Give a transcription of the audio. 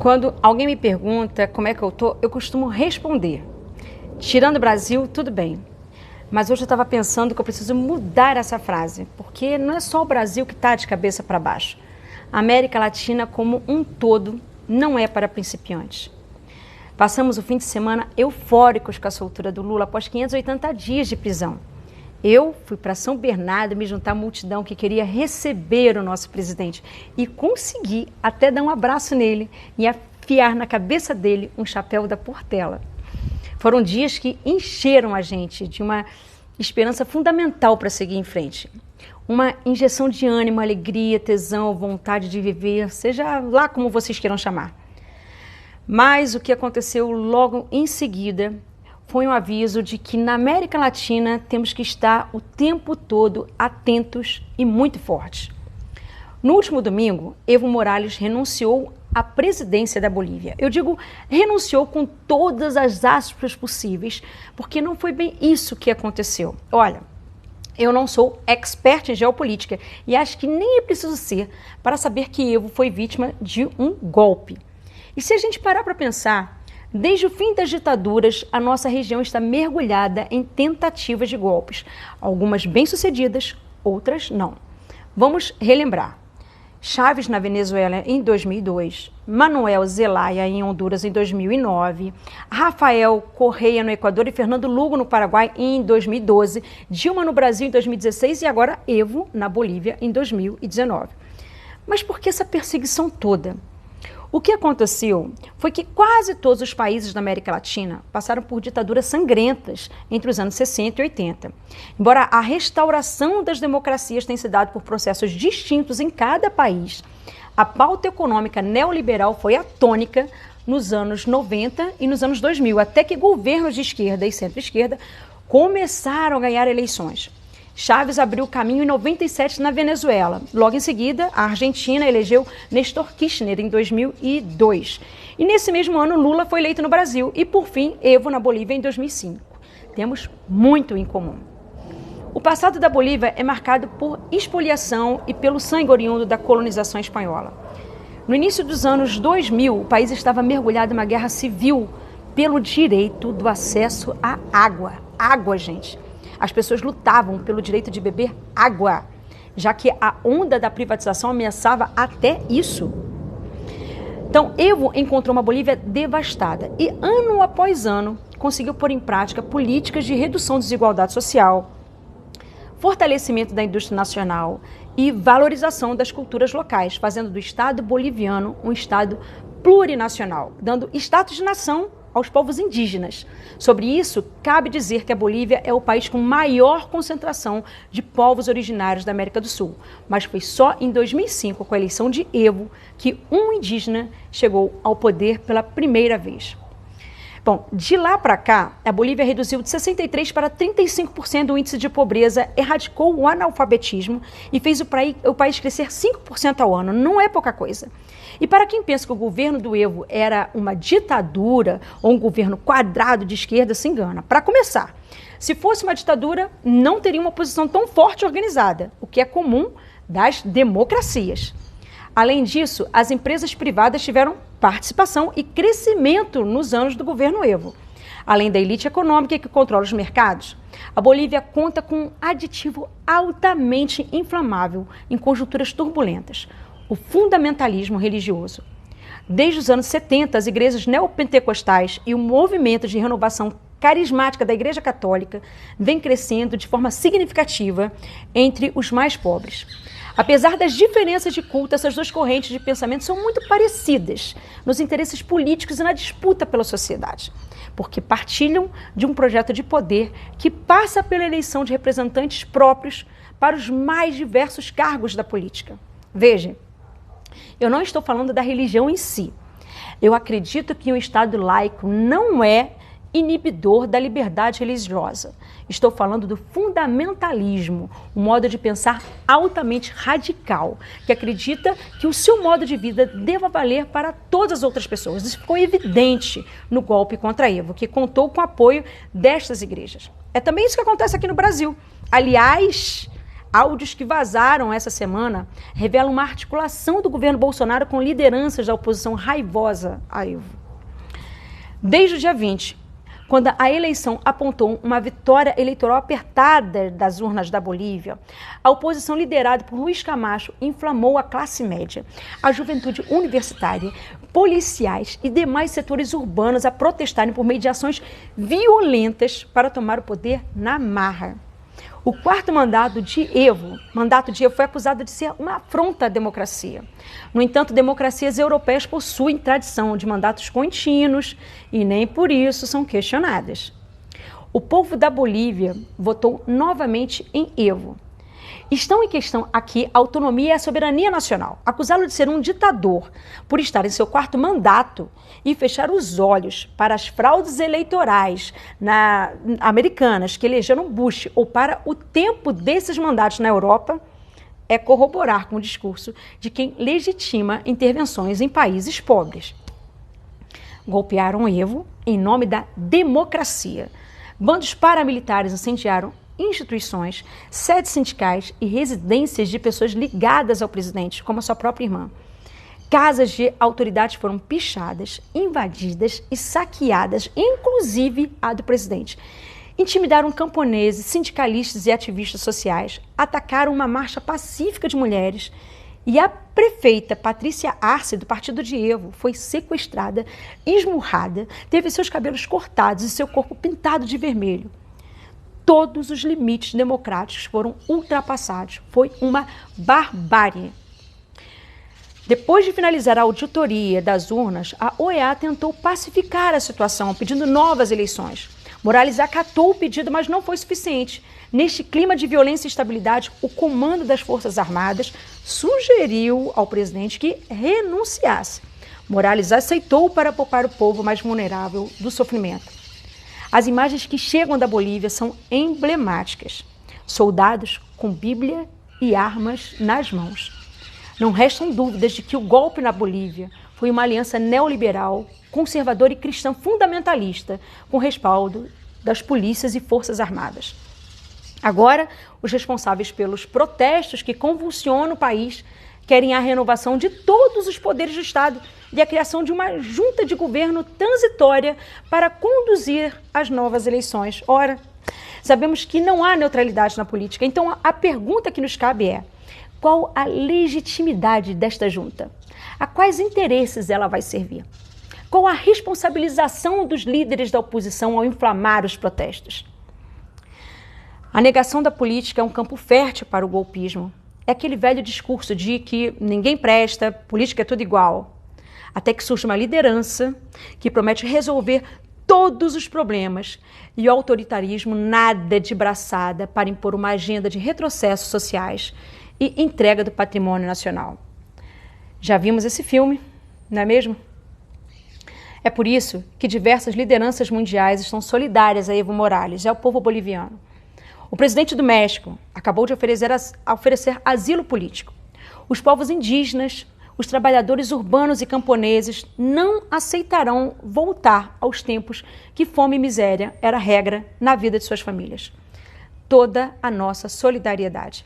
Quando alguém me pergunta como é que eu tô, eu costumo responder. Tirando o Brasil, tudo bem. Mas hoje eu estava pensando que eu preciso mudar essa frase, porque não é só o Brasil que está de cabeça para baixo. A América Latina como um todo não é para principiantes. Passamos o fim de semana eufóricos com a soltura do Lula após 580 dias de prisão. Eu fui para São Bernardo me juntar à multidão que queria receber o nosso presidente e consegui até dar um abraço nele e afiar na cabeça dele um chapéu da Portela. Foram dias que encheram a gente de uma esperança fundamental para seguir em frente. Uma injeção de ânimo, alegria, tesão, vontade de viver, seja lá como vocês queiram chamar. Mas o que aconteceu logo em seguida foi um aviso de que na América Latina temos que estar o tempo todo atentos e muito fortes. No último domingo, Evo Morales renunciou à presidência da Bolívia. Eu digo renunciou com todas as aspas possíveis, porque não foi bem isso que aconteceu. Olha, eu não sou expert em geopolítica e acho que nem é preciso ser para saber que Evo foi vítima de um golpe. E se a gente parar para pensar, desde o fim das ditaduras, a nossa região está mergulhada em tentativas de golpes. Algumas bem-sucedidas, outras não. Vamos relembrar. Chávez na Venezuela em 2002, Manuel Zelaya em Honduras em 2009, Rafael Correa no Equador e Fernando Lugo no Paraguai em 2012, Dilma no Brasil em 2016 e agora Evo na Bolívia em 2019. Mas por que essa perseguição toda? O que aconteceu foi que quase todos os países da América Latina passaram por ditaduras sangrentas entre os anos 60 e 80. Embora a restauração das democracias tenha se dado por processos distintos em cada país, a pauta econômica neoliberal foi a tônica nos anos 90 e nos anos 2000, até que governos de esquerda e centro-esquerda começaram a ganhar eleições. Chávez abriu o caminho em 97 na Venezuela. Logo em seguida, a Argentina elegeu Néstor Kirchner em 2002. E nesse mesmo ano, Lula foi eleito no Brasil. E, por fim, Evo na Bolívia em 2005. Temos muito em comum. O passado da Bolívia é marcado por expoliação e pelo sangue oriundo da colonização espanhola. No início dos anos 2000, o país estava mergulhado em uma guerra civil pelo direito do acesso à água. Água, gente. As pessoas lutavam pelo direito de beber água, já que a onda da privatização ameaçava até isso. Então, Evo encontrou uma Bolívia devastada e, ano após ano, conseguiu pôr em prática políticas de redução da desigualdade social, fortalecimento da indústria nacional e valorização das culturas locais, fazendo do Estado boliviano um Estado plurinacional, dando status de nação aos povos indígenas. Sobre isso, cabe dizer que a Bolívia é o país com maior concentração de povos originários da América do Sul. Mas foi só em 2005, com a eleição de Evo, que um indígena chegou ao poder pela primeira vez. Bom, de lá para cá, a Bolívia reduziu de 63% para 35% o índice de pobreza, erradicou o analfabetismo e fez o país crescer 5% ao ano. Não é pouca coisa. E para quem pensa que o governo do Evo era uma ditadura ou um governo quadrado de esquerda, se engana. Para começar, se fosse uma ditadura, não teria uma oposição tão forte e organizada, o que é comum das democracias. Além disso, as empresas privadas tiveram participação e crescimento nos anos do governo Evo. Além da elite econômica que controla os mercados, a Bolívia conta com um aditivo altamente inflamável em conjunturas turbulentas: o fundamentalismo religioso. Desde os anos 70, as igrejas neopentecostais e o movimento de renovação carismática da Igreja Católica vem crescendo de forma significativa entre os mais pobres. Apesar das diferenças de culto, essas duas correntes de pensamento são muito parecidas nos interesses políticos e na disputa pela sociedade, porque partilham de um projeto de poder que passa pela eleição de representantes próprios para os mais diversos cargos da política. Veja, eu não estou falando da religião em si. Eu acredito que um Estado laico não é inibidor da liberdade religiosa. Estou falando do fundamentalismo, um modo de pensar altamente radical, que acredita que o seu modo de vida deva valer para todas as outras pessoas. Isso ficou evidente no golpe contra Evo, que contou com o apoio destas igrejas. É também isso que acontece aqui no Brasil. Aliás, Áudios que vazaram essa semana revelam uma articulação do governo Bolsonaro com lideranças da oposição raivosa a Evo. Desde o dia 20, quando a eleição apontou uma vitória eleitoral apertada das urnas da Bolívia, a oposição liderada por Luiz Camacho inflamou a classe média, a juventude universitária, policiais e demais setores urbanos a protestarem por meio de ações violentas para tomar o poder na marra. O quarto mandato de Evo foi acusado de ser uma afronta à democracia. No entanto, democracias europeias possuem tradição de mandatos contínuos e nem por isso são questionadas. O povo da Bolívia votou novamente em Evo. Estão em questão aqui a autonomia e a soberania nacional. Acusá-lo de ser um ditador por estar em seu quarto mandato e fechar os olhos para as fraudes eleitorais americanas que elegeram Bush ou para o tempo desses mandatos na Europa é corroborar com o discurso de quem legitima intervenções em países pobres. Golpearam Evo em nome da democracia. Bandos paramilitares incendiaram instituições, sedes sindicais e residências de pessoas ligadas ao presidente, como a sua própria irmã. Casas de autoridades foram pichadas, invadidas e saqueadas, inclusive a do presidente. Intimidaram camponeses, sindicalistas e ativistas sociais, atacaram uma marcha pacífica de mulheres e a prefeita Patrícia Arce, do partido de Evo, foi sequestrada, esmurrada, teve seus cabelos cortados e seu corpo pintado de vermelho. Todos os limites democráticos foram ultrapassados. Foi uma barbárie. Depois de finalizar a auditoria das urnas, a OEA tentou pacificar a situação, pedindo novas eleições. Morales acatou o pedido, mas não foi suficiente. Neste clima de violência e instabilidade, o comando das Forças Armadas sugeriu ao presidente que renunciasse. Morales aceitou para poupar o povo mais vulnerável do sofrimento. As imagens que chegam da Bolívia são emblemáticas. Soldados com Bíblia e armas nas mãos. Não restam dúvidas de que o golpe na Bolívia foi uma aliança neoliberal, conservadora e cristã fundamentalista, com respaldo das polícias e forças armadas. Agora, os responsáveis pelos protestos que convulsionam o país querem a renovação de todos os poderes do Estado e a criação de uma junta de governo transitória para conduzir as novas eleições. Ora, sabemos que não há neutralidade na política, então a pergunta que nos cabe é: qual a legitimidade desta junta? A quais interesses ela vai servir? Qual a responsabilização dos líderes da oposição ao inflamar os protestos? A negação da política é um campo fértil para o golpismo. É aquele velho discurso de que ninguém presta, política é tudo igual. Até que surge uma liderança que promete resolver todos os problemas e o autoritarismo nada de braçada para impor uma agenda de retrocessos sociais e entrega do patrimônio nacional. Já vimos esse filme, não é mesmo? É por isso que diversas lideranças mundiais estão solidárias a Evo Morales e ao povo boliviano. O presidente do México acabou de oferecer asilo político. Os povos indígenas, os trabalhadores urbanos e camponeses não aceitarão voltar aos tempos que fome e miséria era regra na vida de suas famílias. Toda a nossa solidariedade.